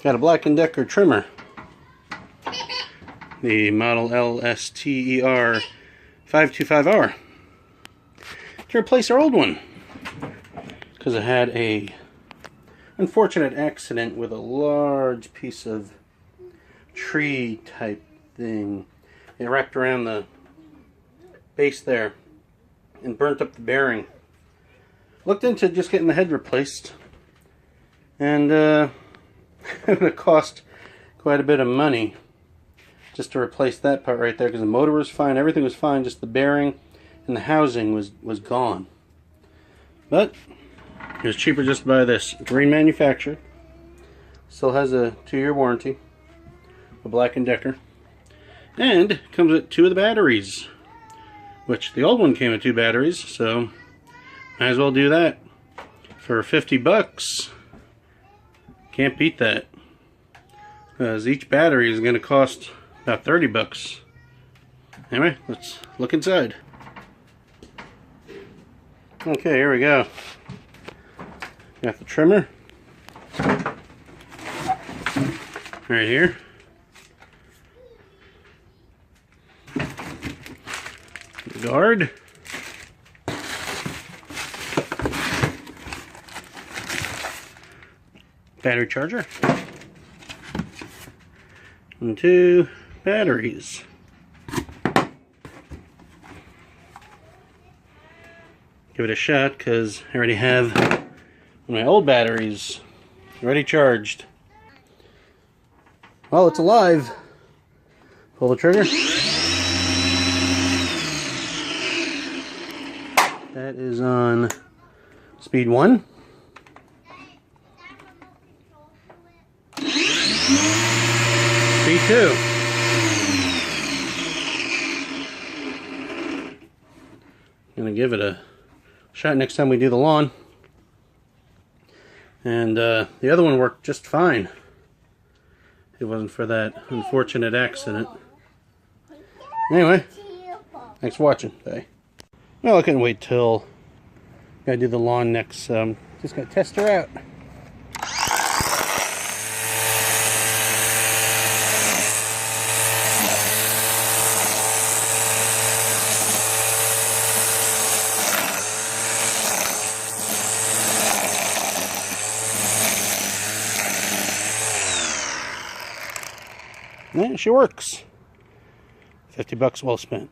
Got a Black & Decker trimmer. The model LSTE525R. To replace our old one. Because it had a unfortunate accident with a large piece of tree type thing. It wrapped around the base there and burnt up the bearing. Looked into just getting the head replaced, and it would cost quite a bit of money just to replace that part right there, because the motor was fine, everything was fine, just the bearing and the housing was gone. But it was cheaper just to buy this. It's remanufactured. Still has a 2-year warranty. A Black & Decker. And comes with 2 of the batteries. Which the old one came with 2 batteries, so might as well do that. For 50 bucks. Can't beat that. Because each battery is going to cost about 30 bucks. Anyway, let's look inside. Okay, here we go. Got the trimmer right here. The guard. Battery charger. And 2 batteries. Give it a shot because I already have my old batteries already charged. Well, it's alive. Pull the trigger. That is on speed 1. Speed 2. I'm gonna give it a shot next time we do the lawn. And the other one worked just fine. It wasn't for that unfortunate accident. Anyway, thanks for watching. Bye. Well, I couldn't wait till I do the lawn next. Just gonna test her out. Yeah, she works. 50 bucks well spent.